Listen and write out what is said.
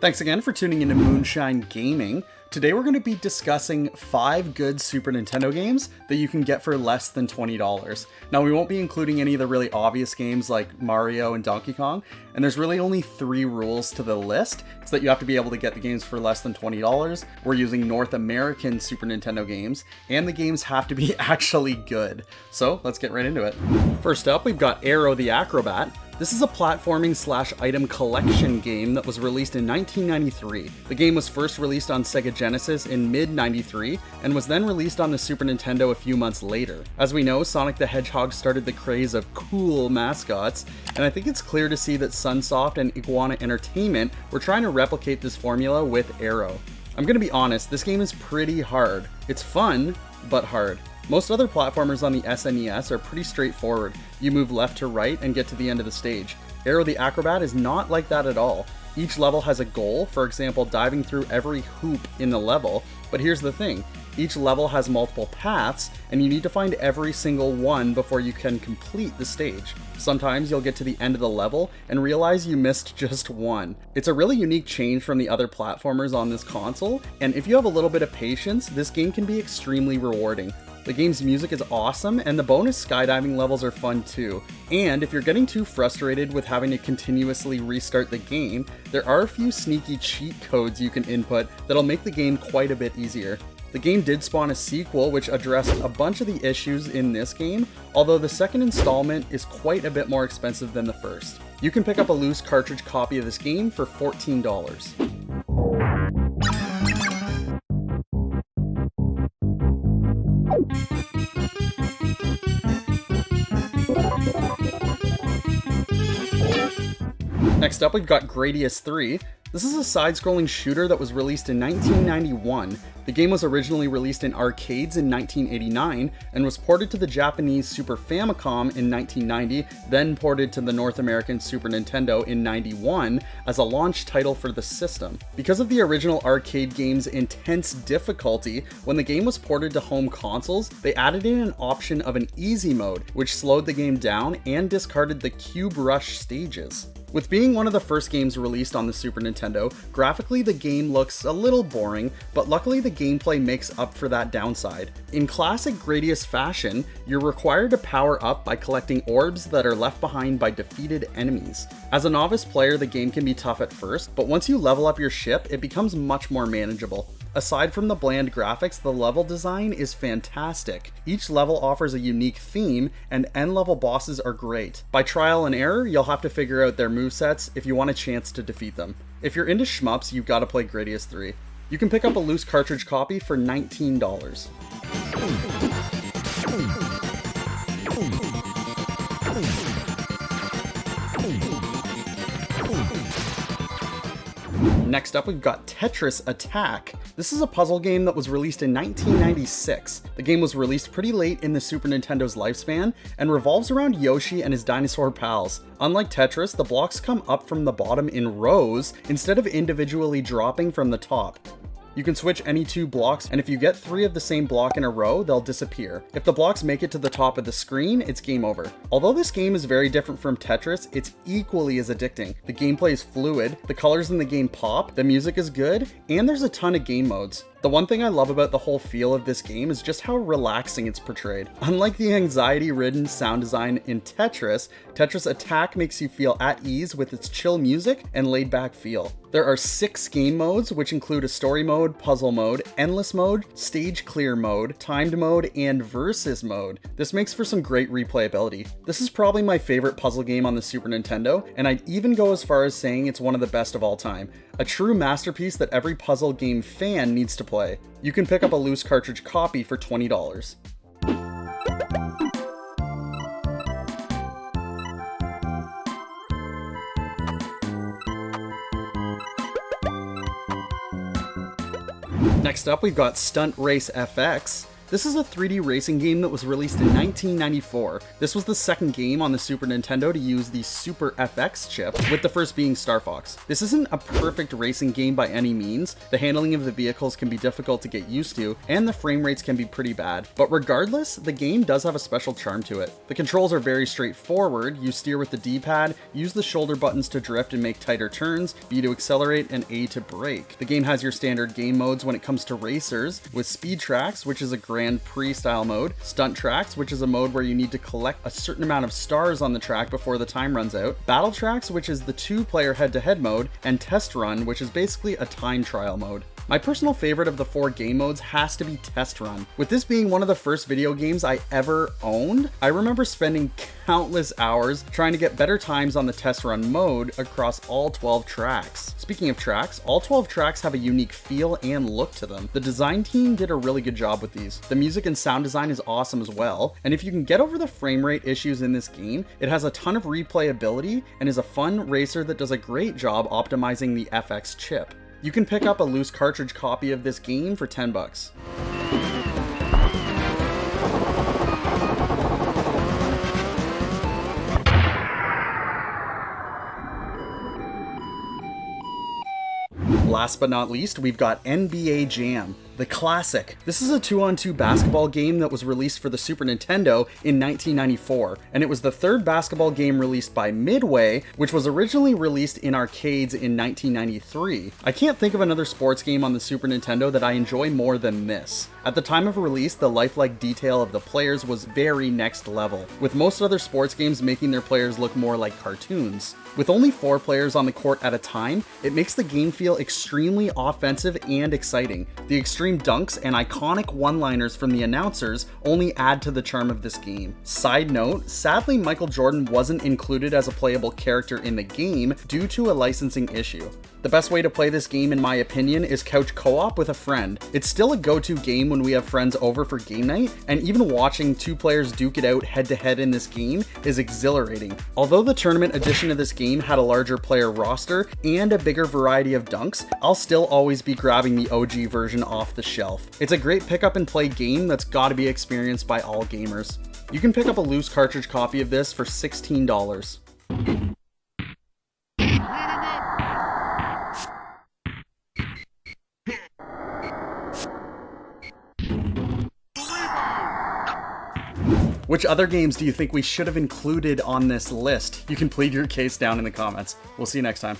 Thanks again for tuning into Moonshine Gaming. Today we're going to be discussing 5 good Super Nintendo games that you can get for less than $20. Now we won't be including any of the really obvious games like Mario and Donkey Kong, and there's really only 3 rules to the list. It's that you have to be able to get the games for less than $20, we're using North American Super Nintendo games, and the games have to be actually good. So let's get right into it. First up, we've got Aero the Acro-Bat. This is a platforming/item collection game that was released in 1993. The game was first released on Sega Genesis in mid-93 and was then released on the Super Nintendo a few months later. As we know, Sonic the Hedgehog started the craze of cool mascots, and I think it's clear to see that Sunsoft and Iguana Entertainment were trying to replicate this formula with Aero. I'm gonna be honest, this game is pretty hard. It's fun, but hard. Most other platformers on the SNES are pretty straightforward. You move left to right and get to the end of the stage. Aero the Acro-Bat is not like that at all. Each level has a goal, for example diving through every hoop in the level, but here's the thing. Each level has multiple paths, and you need to find every single one before you can complete the stage. Sometimes you'll get to the end of the level and realize you missed just one. It's a really unique change from the other platformers on this console, and if you have a little bit of patience, this game can be extremely rewarding. The game's music is awesome, and the bonus skydiving levels are fun too. And if you're getting too frustrated with having to continuously restart the game, there are a few sneaky cheat codes you can input that'll make the game quite a bit easier. The game did spawn a sequel which addressed a bunch of the issues in this game, although the second installment is quite a bit more expensive than the first. You can pick up a loose cartridge copy of this game for $14. Next up, we've got Gradius 3. This is a side-scrolling shooter that was released in 1991. The game was originally released in arcades in 1989 and was ported to the Japanese Super Famicom in 1990, then ported to the North American Super Nintendo in 91 as a launch title for the system. Because of the original arcade game's intense difficulty, when the game was ported to home consoles, they added in an option of an easy mode, which slowed the game down and discarded the Cube Rush stages. With being one of the first games released on the Super Nintendo, graphically the game looks a little boring, but luckily the gameplay makes up for that downside. In classic Gradius fashion, you're required to power up by collecting orbs that are left behind by defeated enemies. As a novice player, the game can be tough at first, but once you level up your ship, it becomes much more manageable. Aside from the bland graphics, the level design is fantastic. Each level offers a unique theme, and end-level bosses are great. By trial and error, you'll have to figure out their movesets if you want a chance to defeat them. If you're into shmups, you've got to play Gradius 3. You can pick up a loose cartridge copy for $19. Next up, we've got Tetris Attack. This is a puzzle game that was released in 1996. The game was released pretty late in the Super Nintendo's lifespan and revolves around Yoshi and his dinosaur pals. Unlike Tetris, the blocks come up from the bottom in rows instead of individually dropping from the top. You can switch any 2 blocks, and if you get 3 of the same block in a row, they'll disappear. If the blocks make it to the top of the screen, it's game over. Although this game is very different from Tetris, it's equally as addicting. The gameplay is fluid, the colors in the game pop, the music is good, and there's a ton of game modes. The one thing I love about the whole feel of this game is just how relaxing it's portrayed. Unlike the anxiety-ridden sound design in Tetris, Tetris Attack makes you feel at ease with its chill music and laid-back feel. There are 6 game modes, which include a story mode, puzzle mode, endless mode, stage clear mode, timed mode, and versus mode. This makes for some great replayability. This is probably my favorite puzzle game on the Super Nintendo, and I'd even go as far as saying it's one of the best of all time. A true masterpiece that every puzzle game fan needs to play. You can pick up a loose cartridge copy for $20. Next up, we've got Stunt Race FX. This is a 3D racing game that was released in 1994. This was the second game on the Super Nintendo to use the Super FX chip, with the first being Star Fox. This isn't a perfect racing game by any means. The handling of the vehicles can be difficult to get used to, and the frame rates can be pretty bad. But regardless, the game does have a special charm to it. The controls are very straightforward. You steer with the D-pad, use the shoulder buttons to drift and make tighter turns, B to accelerate, and A to brake. The game has your standard game modes when it comes to racers, with Speed Tracks, which is a Grand Prix style mode, Stunt Tracks, which is a mode where you need to collect a certain amount of stars on the track before the time runs out, Battle Tracks, which is the 2-player head-to-head mode, and Test Run, which is basically a time trial mode. My personal favorite of the 4 game modes has to be Test Run. With this being one of the first video games I ever owned, I remember spending countless hours trying to get better times on the Test Run mode across all 12 tracks. Speaking of tracks, all 12 tracks have a unique feel and look to them. The design team did a really good job with these. The music and sound design is awesome as well, and if you can get over the frame rate issues in this game, it has a ton of replayability and is a fun racer that does a great job optimizing the FX chip. You can pick up a loose cartridge copy of this game for $10. Last but not least, we've got NBA Jam, the classic. This is a 2-on-2 basketball game that was released for the Super Nintendo in 1994, and it was the third basketball game released by Midway, which was originally released in arcades in 1993. I can't think of another sports game on the Super Nintendo that I enjoy more than this. At the time of release, the lifelike detail of the players was very next level, with most other sports games making their players look more like cartoons. With only 4 players on the court at a time, it makes the game feel extremely offensive and exciting. The extreme dunks and iconic one-liners from the announcers only add to the charm of this game. Side note, sadly Michael Jordan wasn't included as a playable character in the game due to a licensing issue. The best way to play this game, in my opinion, is couch co-op with a friend. It's still a go-to game when we have friends over for game night, and even watching 2 players duke it out head-to-head in this game is exhilarating. Although the tournament edition of this game had a larger player roster and a bigger variety of dunks, I'll still always be grabbing the OG version off the shelf. It's a great pick up and play game that's gotta be experienced by all gamers. You can pick up a loose cartridge copy of this for $16. Which other games do you think we should have included on this list? You can plead your case down in the comments. We'll see you next time.